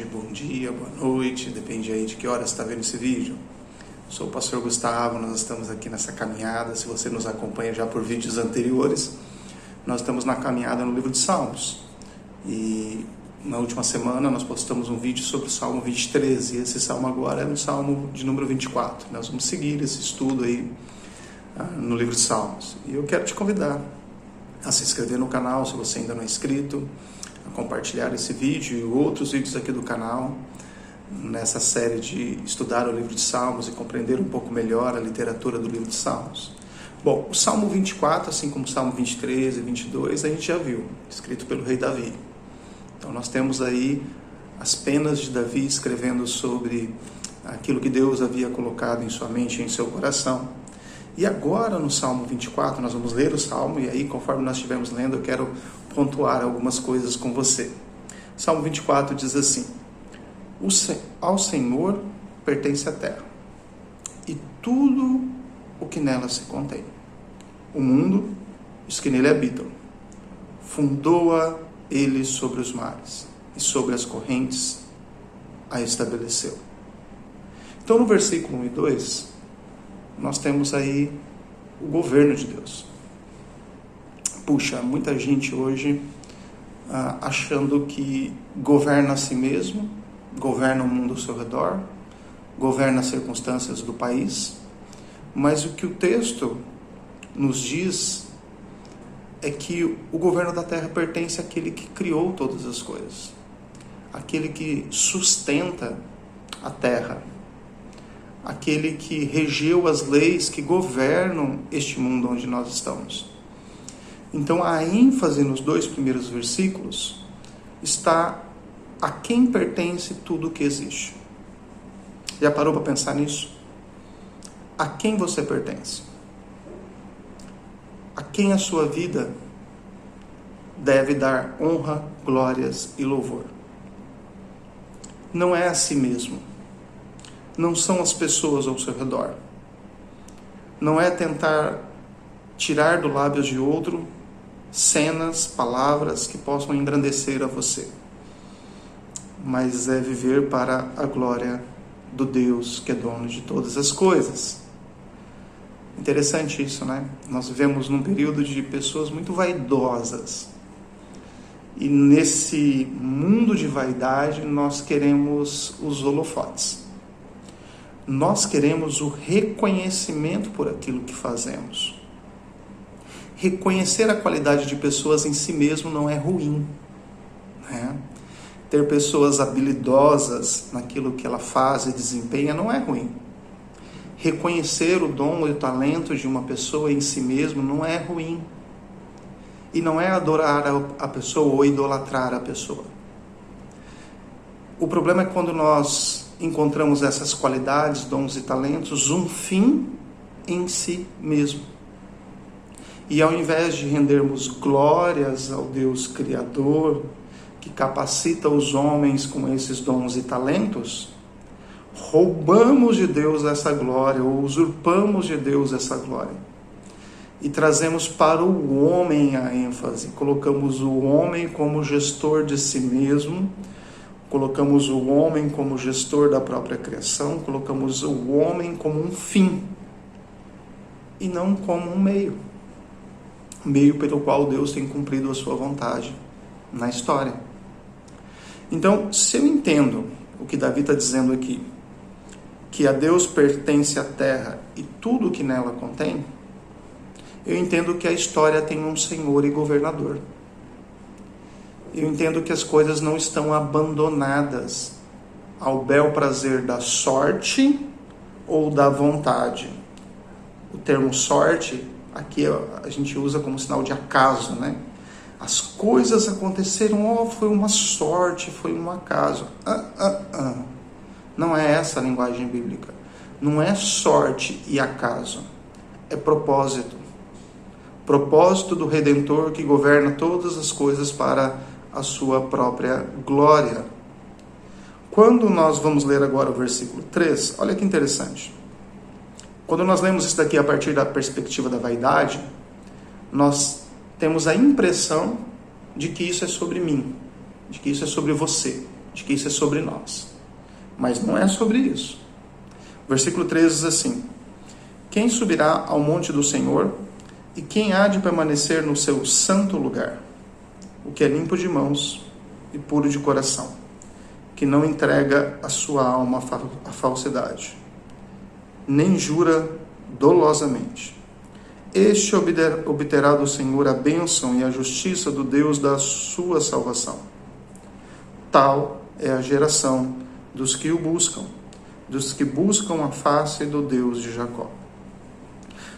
tarde, bom dia, boa noite, depende aí de que hora você está vendo esse vídeo. Sou o pastor Gustavo, nós estamos aqui nessa caminhada. Se você nos acompanha já por vídeos anteriores, nós estamos na caminhada no livro de Salmos. E na última semana nós postamos um vídeo sobre o Salmo 23, e esse salmo agora é no Salmo de número 24. Nós vamos seguir esse estudo aí no livro de Salmos. E eu quero te convidar a se inscrever no canal, se você ainda não é inscrito, a compartilhar esse vídeo e outros vídeos aqui do canal, nessa série de estudar o livro de Salmos e compreender um pouco melhor a literatura do livro de Salmos. Bom, o Salmo 24, assim como o Salmo 23 e 22, a gente já viu, escrito pelo rei Davi. Então nós temos aí as penas de Davi escrevendo sobre aquilo que Deus havia colocado em sua mente e em seu coração. E agora no Salmo 24, nós vamos ler o Salmo, e aí conforme nós estivermos lendo, eu quero pontuar algumas coisas com você. Salmo 24 diz assim: ao Senhor pertence a terra, e tudo o que nela se contém, o mundo e os que nele habitam. Fundou-a ele sobre os mares, e sobre as correntes a estabeleceu. Então no versículo 1 e 2, nós temos aí o governo de Deus. Puxa, muita gente hoje achando que governa a si mesmo, governa o mundo ao seu redor, governa as circunstâncias do país, mas o que o texto nos diz é que o governo da terra pertence àquele que criou todas as coisas, aquele que sustenta a terra, aquele que regeu as leis que governam este mundo onde nós estamos. Então a ênfase nos dois primeiros versículos está a quem pertence tudo o que existe. Já parou para pensar nisso? A quem você pertence? A quem a sua vida deve dar honra, glórias e louvor? Não é a si mesmo. Não são as pessoas ao seu redor. Não é tentar tirar do lábios de outro cenas, palavras que possam engrandecer a você, mas é viver para a glória do Deus que é dono de todas as coisas. Interessante isso, né? Nós vivemos num período de pessoas muito vaidosas, e nesse mundo de vaidade nós queremos os holofotes. Nós queremos o reconhecimento por aquilo que fazemos. Reconhecer a qualidade de pessoas em si mesmo não é ruim, né? Ter pessoas habilidosas naquilo que ela faz e desempenha não é ruim. Reconhecer o dom e o talento de uma pessoa em si mesmo não é ruim. E não é adorar a pessoa ou idolatrar a pessoa. O problema é quando nós encontramos essas qualidades, dons e talentos, um fim em si mesmo. E ao invés de rendermos glórias ao Deus Criador, que capacita os homens com esses dons e talentos, roubamos de Deus essa glória, ou usurpamos de Deus essa glória. E trazemos para o homem a ênfase, colocamos o homem como gestor de si mesmo, colocamos o homem como gestor da própria criação, colocamos o homem como um fim, e não como um meio pelo qual Deus tem cumprido a sua vontade na história. Então, se eu entendo o que Davi está dizendo aqui, que a Deus pertence a terra e tudo o que nela contém, eu entendo que a história tem um Senhor e governador. Eu entendo que as coisas não estão abandonadas ao bel prazer da sorte ou da vontade. O termo sorte, aqui a gente usa como sinal de acaso, né? As coisas aconteceram, foi uma sorte, foi um acaso. Não é essa a linguagem bíblica. Não é sorte e acaso. É propósito. Propósito do Redentor que governa todas as coisas para a sua própria glória. Quando nós vamos ler agora o versículo 3, olha que interessante. Quando nós lemos isso daqui a partir da perspectiva da vaidade, nós temos a impressão de que isso é sobre mim, de que isso é sobre você. de que isso é sobre nós. Mas não é sobre isso. O versículo 13 diz assim: quem subirá ao monte do Senhor e quem há de permanecer no seu santo lugar? O que é limpo de mãos e puro de coração, que não entrega a sua alma à falsidade, nem jura dolosamente. Este obterá do Senhor a bênção e a justiça do Deus da sua salvação. Tal é a geração dos que o buscam, dos que buscam a face do Deus de Jacó.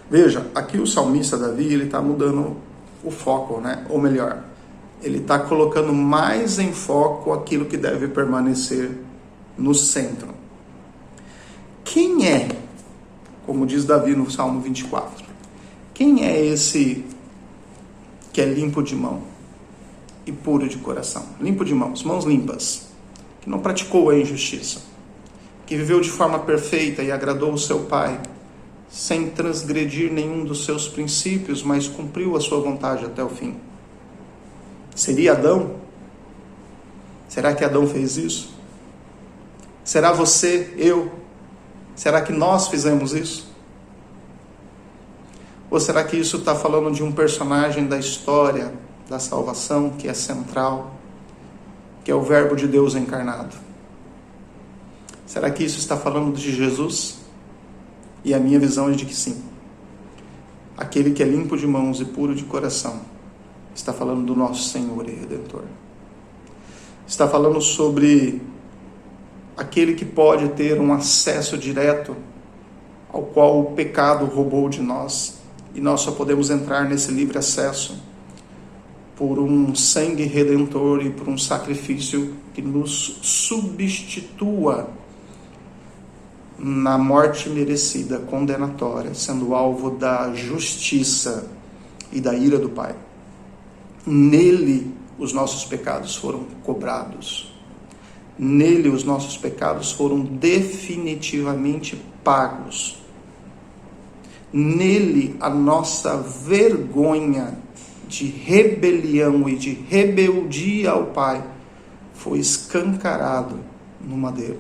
Veja, aqui o salmista Davi, ele está mudando o foco, né? Ou melhor, ele está colocando mais em foco aquilo que deve permanecer no centro. Quem é, como diz Davi no Salmo 24, quem é esse que é limpo de mão e puro de coração? Limpo de mãos limpas, que não praticou a injustiça, que viveu de forma perfeita e agradou o seu Pai, sem transgredir nenhum dos seus princípios, mas cumpriu a sua vontade até o fim. Seria Adão? Será que Adão fez isso? Será você, eu? Será que nós fizemos isso? Ou será que isso está falando de um personagem da história da salvação que é central, que é o Verbo de Deus encarnado? Será que isso está falando de Jesus? E a minha visão é de que sim. Aquele que é limpo de mãos e puro de coração está falando do nosso Senhor e Redentor. Está falando sobre aquele que pode ter um acesso direto ao qual o pecado roubou de nós. E nós só podemos entrar nesse livre acesso por um sangue redentor e por um sacrifício que nos substitua na morte merecida, condenatória, sendo alvo da justiça e da ira do Pai. Nele os nossos pecados foram cobrados. Nele os nossos pecados foram definitivamente pagos. Nele a nossa vergonha de rebelião e de rebeldia ao Pai foi escancarado no madeiro.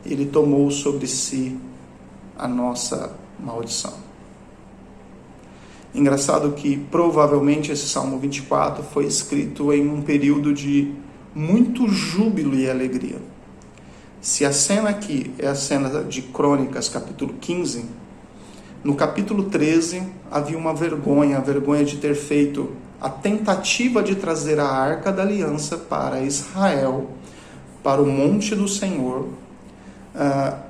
Ele tomou sobre si a nossa maldição. Engraçado que provavelmente esse Salmo 24 foi escrito em um período de muito júbilo e alegria. Se a cena aqui é a cena de Crônicas, capítulo 15, no capítulo 13 havia uma vergonha, a vergonha de ter feito a tentativa de trazer a Arca da Aliança para Israel, para o monte do Senhor,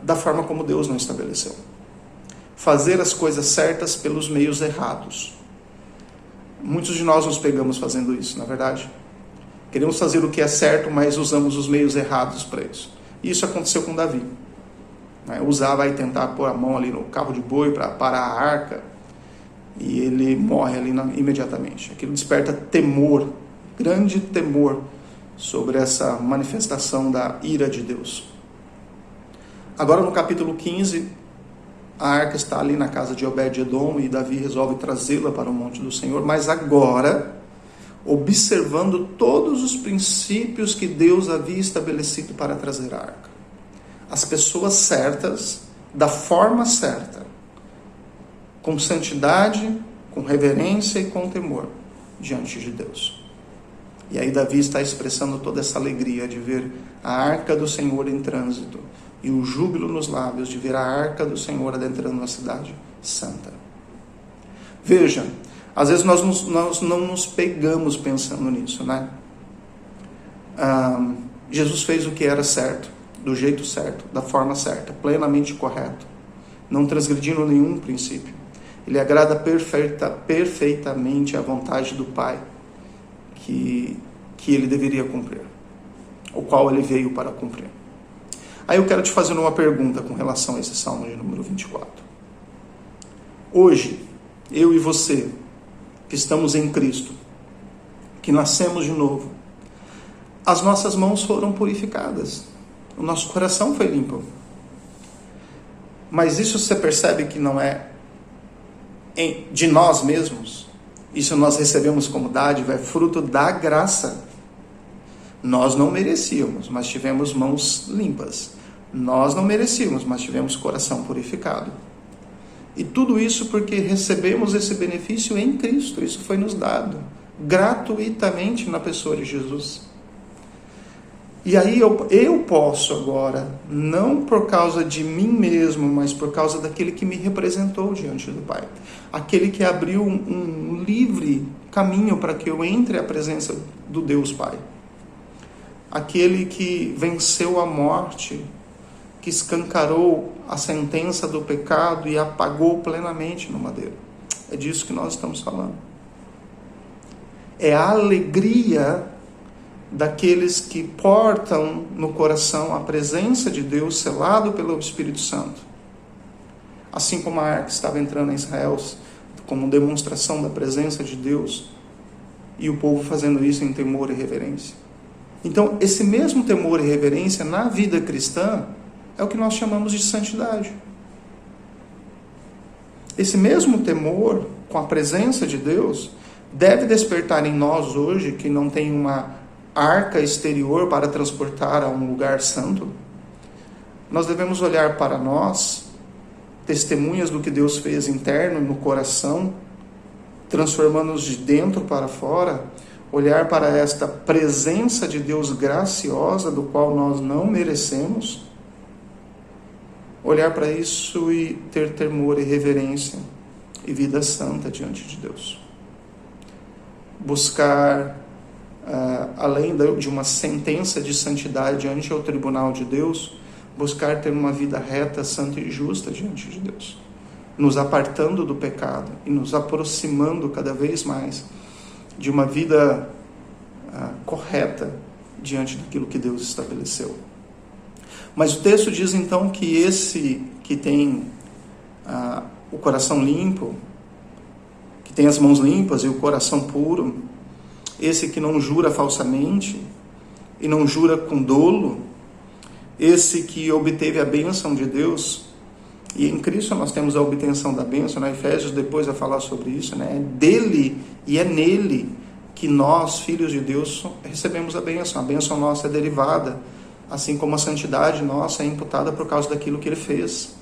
da forma como Deus não estabeleceu. Fazer as coisas certas pelos meios errados. Muitos de nós nos pegamos fazendo isso, na verdade. Queremos fazer o que é certo, mas usamos os meios errados para isso. E isso aconteceu com Davi. Usava e tentar pôr a mão ali no carro de boi para parar a arca, e ele morre ali imediatamente. Aquilo desperta temor, grande temor, sobre essa manifestação da ira de Deus. Agora no capítulo 15, a arca está ali na casa de Obed-edom e Davi resolve trazê-la para o monte do Senhor, mas agora observando todos os princípios que Deus havia estabelecido para trazer a arca. As pessoas certas, da forma certa, com santidade, com reverência e com temor diante de Deus. E aí Davi está expressando toda essa alegria de ver a arca do Senhor em trânsito e o júbilo nos lábios de ver a arca do Senhor adentrando na cidade santa. Veja, às vezes nós não nos pegamos pensando nisso, né? Jesus fez o que era certo, do jeito certo, da forma certa, plenamente correto, não transgredindo nenhum princípio. Ele agrada perfeitamente a vontade do Pai que ele deveria cumprir, o qual ele veio para cumprir. Aí eu quero te fazer uma pergunta com relação a esse Salmo de número 24. Hoje, eu e você, que estamos em Cristo, que nascemos de novo, as nossas mãos foram purificadas, o nosso coração foi limpo. Mas isso você percebe que não é de nós mesmos? Isso nós recebemos como dádiva, é fruto da graça. Nós não merecíamos, mas tivemos mãos limpas. Nós não merecíamos, mas tivemos coração purificado. E tudo isso porque recebemos esse benefício em Cristo. Isso foi nos dado gratuitamente na pessoa de Jesus. E aí eu posso agora, não por causa de mim mesmo, mas por causa daquele que me representou diante do Pai. Aquele que abriu um livre caminho para que eu entre à presença do Deus Pai. Aquele que venceu a morte, que escancarou a sentença do pecado e apagou plenamente no madeiro. É disso que nós estamos falando. É a alegria daqueles que portam no coração a presença de Deus selado pelo Espírito Santo. Assim como a arca estava entrando em Israel como demonstração da presença de Deus, e o povo fazendo isso em temor e reverência. Então, esse mesmo temor e reverência na vida cristã é o que nós chamamos de santidade. Esse mesmo temor com a presença de Deus deve despertar em nós hoje, que não tem uma arca exterior para transportar a um lugar santo. Nós devemos olhar para nós, testemunhas do que Deus fez interno no coração, transformando-nos de dentro para fora, olhar para esta presença de Deus graciosa, do qual nós não merecemos, olhar para isso e ter temor e reverência e vida santa diante de Deus. Buscar, além de uma sentença de santidade diante ao tribunal de Deus, buscar ter uma vida reta, santa e justa diante de Deus, nos apartando do pecado e nos aproximando cada vez mais de uma vida correta diante daquilo que Deus estabeleceu. Mas o texto diz então que esse que tem o coração limpo, que tem as mãos limpas e o coração puro, esse que não jura falsamente e não jura com dolo, esse que obteve a bênção de Deus, e em Cristo nós temos a obtenção da bênção, na Efésios depois vai falar sobre isso, né? É dele e é nele que nós, filhos de Deus, recebemos a bênção nossa é derivada, assim como a santidade nossa é imputada por causa daquilo que ele fez.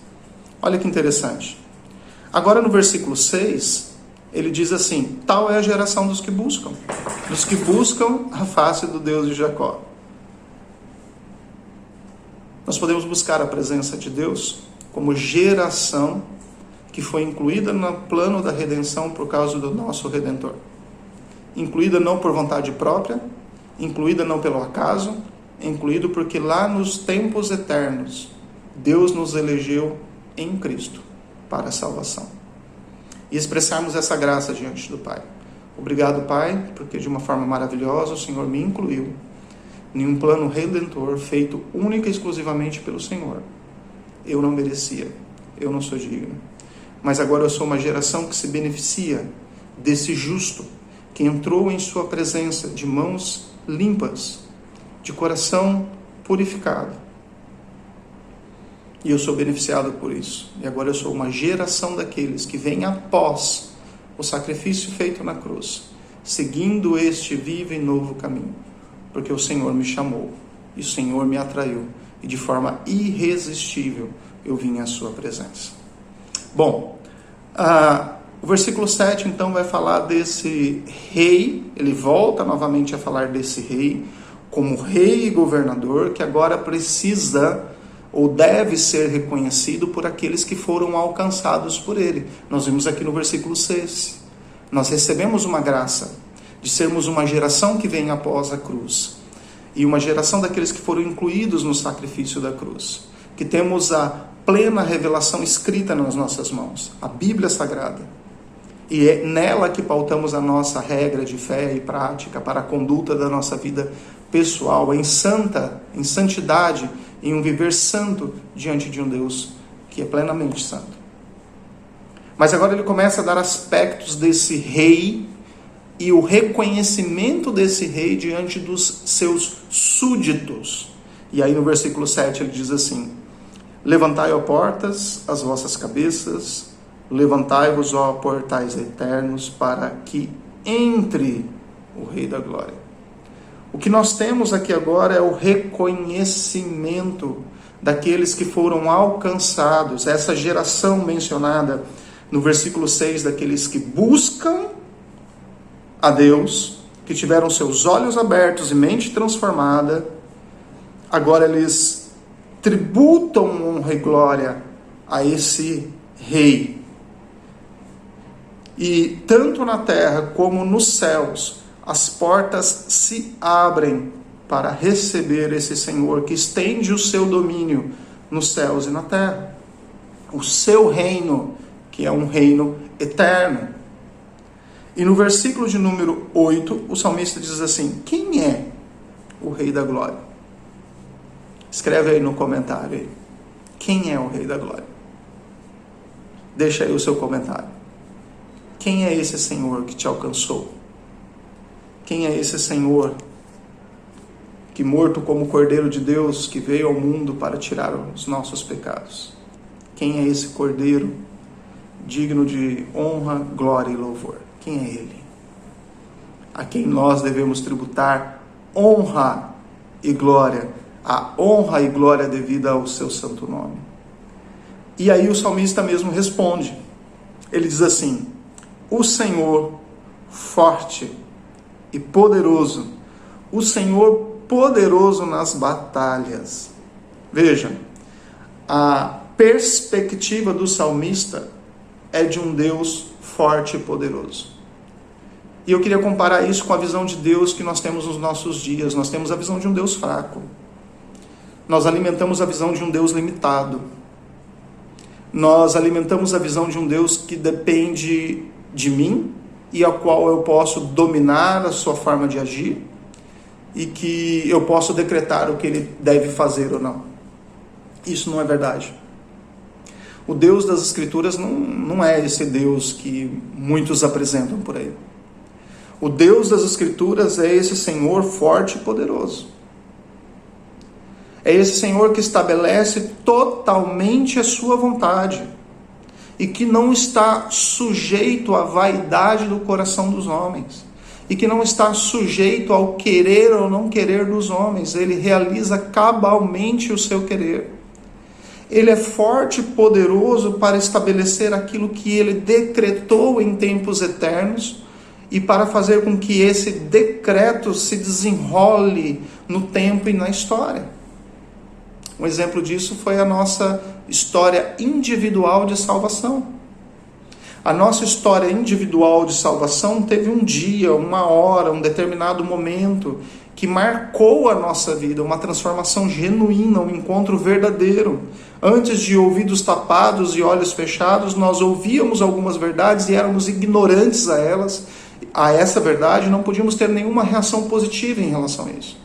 Olha que interessante. Agora no versículo 6, ele diz assim: tal é a geração dos que buscam a face do Deus de Jacó. Nós podemos buscar a presença de Deus como geração que foi incluída no plano da redenção por causa do nosso Redentor. Incluída não por vontade própria, incluída não pelo acaso, incluído porque lá nos tempos eternos, Deus nos elegeu em Cristo para a salvação. E expressarmos essa graça diante do Pai. Obrigado, Pai, porque de uma forma maravilhosa o Senhor me incluiu em um plano redentor feito única e exclusivamente pelo Senhor. Eu não merecia, eu não sou digno. Mas agora eu sou uma geração que se beneficia desse justo, que entrou em sua presença de mãos limpas, de coração purificado. E eu sou beneficiado por isso. E agora eu sou uma geração daqueles que vêm após o sacrifício feito na cruz, seguindo este vivo e novo caminho. Porque o Senhor me chamou, e o Senhor me atraiu, e de forma irresistível eu vim à sua presença. Bom, o versículo 7 então vai falar desse rei, ele volta novamente a falar desse rei, como rei e governador, que agora precisa ou deve ser reconhecido por aqueles que foram alcançados por ele. Nós vimos aqui no versículo 6, nós recebemos uma graça de sermos uma geração que vem após a cruz, e uma geração daqueles que foram incluídos no sacrifício da cruz, que temos a plena revelação escrita nas nossas mãos, a Bíblia Sagrada, e é nela que pautamos a nossa regra de fé e prática para a conduta da nossa vida pessoal, em santidade, em um viver santo diante de um Deus que é plenamente santo. Mas agora ele começa a dar aspectos desse rei e o reconhecimento desse rei diante dos seus súditos. E aí no versículo 7 ele diz assim: levantai, ó portas, as vossas cabeças, levantai-vos, ó portais eternos, para que entre o Rei da Glória. O que nós temos aqui agora é o reconhecimento daqueles que foram alcançados, essa geração mencionada no versículo 6, daqueles que buscam a Deus, que tiveram seus olhos abertos e mente transformada. Agora eles tributam honra e glória a esse rei. E tanto na terra como nos céus, as portas se abrem para receber esse Senhor que estende o seu domínio nos céus e na terra. O seu reino, que é um reino eterno. E no versículo de número 8, o salmista diz assim: quem é o Rei da Glória? Escreve aí no comentário aí. Quem é o Rei da Glória? Deixa aí o seu comentário. Quem é esse Senhor que te alcançou? Quem é esse Senhor que, morto como Cordeiro de Deus, que veio ao mundo para tirar os nossos pecados? Quem é esse Cordeiro digno de honra, glória e louvor? Quem é Ele? A quem nós devemos tributar honra e glória, a honra e glória devida ao seu santo nome. E aí o salmista mesmo responde. Ele diz assim: o Senhor forte e poderoso, o Senhor poderoso nas batalhas. Veja, a perspectiva do salmista é de um Deus forte e poderoso. E eu queria comparar isso com a visão de Deus que nós temos nos nossos dias. Nós temos a visão de um Deus fraco. Nós alimentamos a visão de um Deus limitado. Nós alimentamos a visão de um Deus que depende de mim e ao qual eu posso dominar a sua forma de agir e que eu posso decretar o que ele deve fazer ou não. Isso não é verdade. O Deus das Escrituras não é esse Deus que muitos apresentam por aí. O Deus das Escrituras é esse Senhor forte e poderoso. É esse Senhor que estabelece totalmente a sua vontade e que não está sujeito à vaidade do coração dos homens e que não está sujeito ao querer ou não querer dos homens. Ele realiza cabalmente o seu querer. Ele é forte e poderoso para estabelecer aquilo que ele decretou em tempos eternos e para fazer com que esse decreto se desenrole no tempo e na história. Um exemplo disso foi a nossa história individual de salvação. A nossa história individual de salvação teve um dia, uma hora, um determinado momento que marcou a nossa vida, uma transformação genuína, um encontro verdadeiro. Antes de ouvidos tapados e olhos fechados, nós ouvíamos algumas verdades e éramos ignorantes a essa verdade, não podíamos ter nenhuma reação positiva em relação a isso.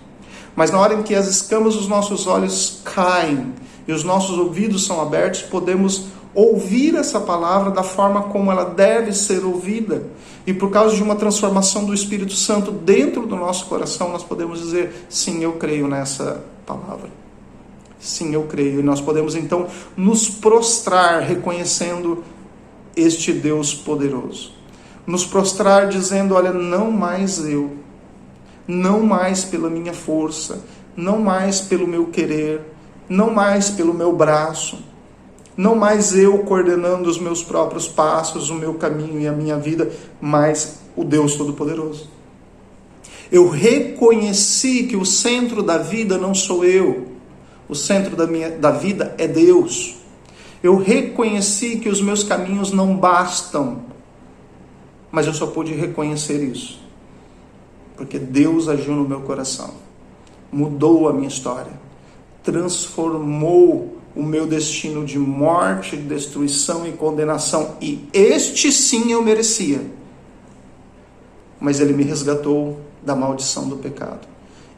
Mas na hora em que as escamas dos nossos olhos caem e os nossos ouvidos são abertos, podemos ouvir essa palavra da forma como ela deve ser ouvida. E por causa de uma transformação do Espírito Santo dentro do nosso coração, nós podemos dizer: sim, eu creio nessa palavra. Sim, eu creio. E nós podemos então nos prostrar reconhecendo este Deus poderoso. Nos prostrar dizendo: olha, não mais eu. Não mais pela minha força, não mais pelo meu querer, não mais pelo meu braço, não mais eu coordenando os meus próprios passos, o meu caminho e a minha vida, mas o Deus Todo-Poderoso. Eu reconheci que o centro da vida não sou eu, o centro da vida é Deus. Eu reconheci que os meus caminhos não bastam, mas eu só pude reconhecer isso porque Deus agiu no meu coração, mudou a minha história, transformou o meu destino de morte, destruição e condenação, e este sim eu merecia, mas Ele me resgatou da maldição do pecado,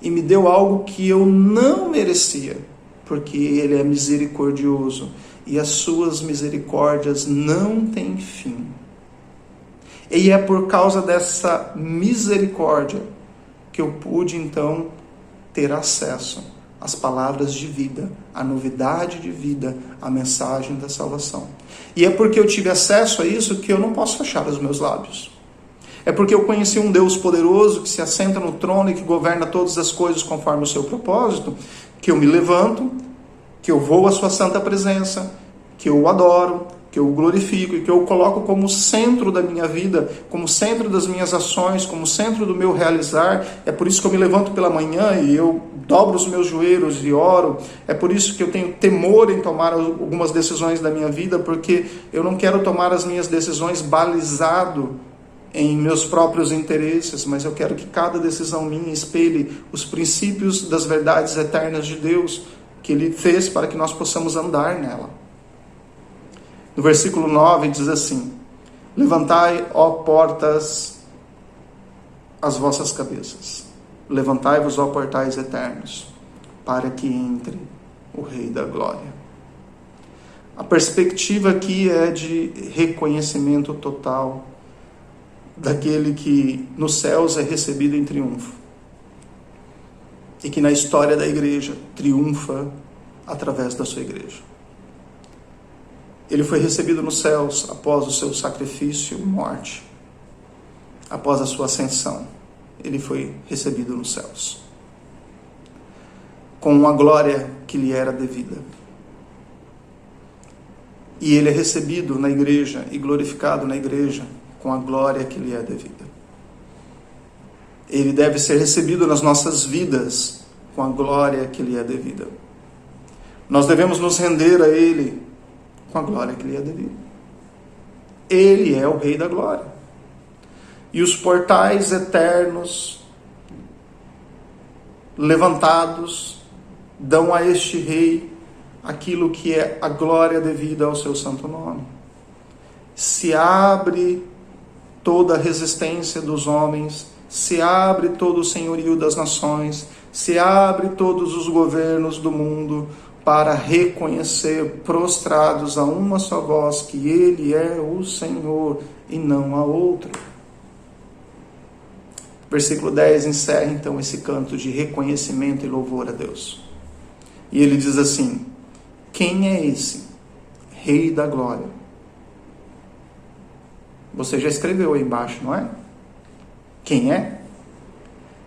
e me deu algo que eu não merecia, porque Ele é misericordioso, e as suas misericórdias não têm fim. E é por causa dessa misericórdia que eu pude então ter acesso às palavras de vida, à novidade de vida, à mensagem da salvação. E é porque eu tive acesso a isso que eu não posso fechar os meus lábios. É porque eu conheci um Deus poderoso que se assenta no trono e que governa todas as coisas conforme o seu propósito, que eu me levanto, que eu vou à sua santa presença, que eu o adoro, que eu o glorifico e que eu o coloco como centro da minha vida, como centro das minhas ações, como centro do meu realizar. É por isso que eu me levanto pela manhã e eu dobro os meus joelhos e oro. É por isso que eu tenho temor em tomar algumas decisões da minha vida, porque eu não quero tomar as minhas decisões balizado em meus próprios interesses, mas eu quero que cada decisão minha espelhe os princípios das verdades eternas de Deus, que Ele fez para que nós possamos andar nela. No versículo 9 diz assim: levantai, ó portas, as vossas cabeças. Levantai-vos, ó portais eternos, para que entre o Rei da Glória. A perspectiva aqui é de reconhecimento total daquele que nos céus é recebido em triunfo e que na história da igreja triunfa através da sua igreja. Ele foi recebido nos céus após o seu sacrifício e morte. Após a sua ascensão, ele foi recebido nos céus, com uma glória que lhe era devida. E ele é recebido na igreja e glorificado na igreja com a glória que lhe é devida. Ele deve ser recebido nas nossas vidas com a glória que lhe é devida. Nós devemos nos render a Ele com a glória que lhe é devida. Ele é o Rei da Glória. E os portais eternos levantados dão a este Rei aquilo que é a glória devida ao seu santo nome. Se abre toda a resistência dos homens, se abre todo o senhorio das nações, se abre todos os governos do mundo para reconhecer, prostrados a uma só voz, que Ele é o Senhor e não há outro. Versículo 10 encerra então esse canto de reconhecimento e louvor a Deus. E ele diz assim: quem é esse Rei da Glória? Você já escreveu aí embaixo, não é? Quem é?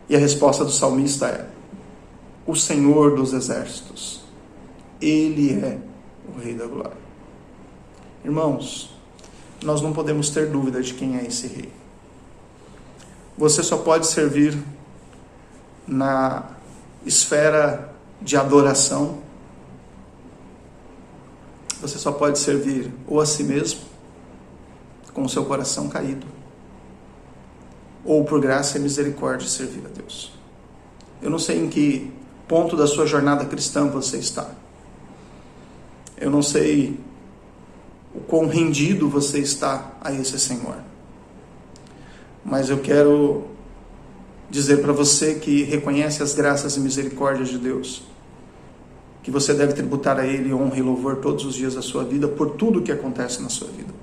E a resposta do salmista é: o Senhor dos Exércitos. Ele é o Rei da Glória. Irmãos, nós não podemos ter dúvida de quem é esse Rei. Você só pode servir na esfera de adoração. Você só pode servir ou a si mesmo, com o seu coração caído, ou por graça e misericórdia servir a Deus. Eu não sei em que ponto da sua jornada cristã você está. Eu não sei o quão rendido você está a esse Senhor. Mas eu quero dizer para você que reconhece as graças e misericórdias de Deus, que você deve tributar a Ele honra e louvor todos os dias da sua vida por tudo o que acontece na sua vida.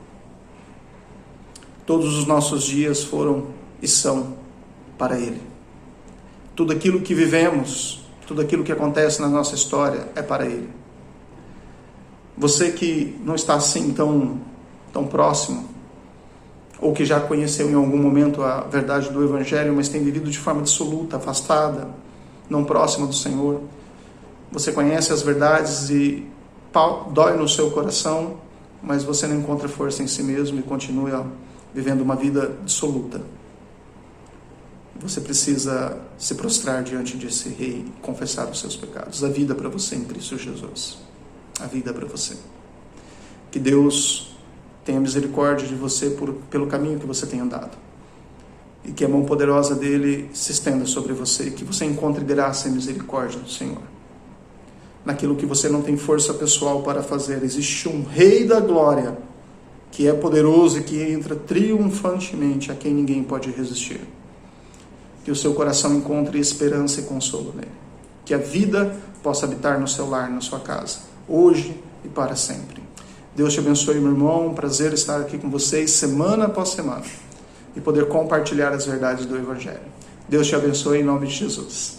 Todos os nossos dias foram e são para Ele. Tudo aquilo que vivemos, tudo aquilo que acontece na nossa história é para Ele. Você que não está assim tão próximo, ou que já conheceu em algum momento a verdade do Evangelho, mas tem vivido de forma dissoluta, afastada, não próxima do Senhor. Você conhece as verdades e dói no seu coração, mas você não encontra força em si mesmo e continua vivendo uma vida dissoluta. Você precisa se prostrar diante desse Rei e confessar os seus pecados. A vida para você em Cristo Jesus. A vida para você. Que Deus tenha misericórdia de você pelo caminho que você tem andado. E que a mão poderosa dele se estenda sobre você. Que você encontre graça e misericórdia do Senhor. Naquilo que você não tem força pessoal para fazer. Existe um Rei da Glória que é poderoso e que entra triunfantemente, a quem ninguém pode resistir. Que o seu coração encontre esperança e consolo nele. Que a vida possa habitar no seu lar, na sua casa, hoje e para sempre. Deus te abençoe, meu irmão. Um prazer estar aqui com vocês semana após semana e poder compartilhar as verdades do Evangelho. Deus te abençoe em nome de Jesus.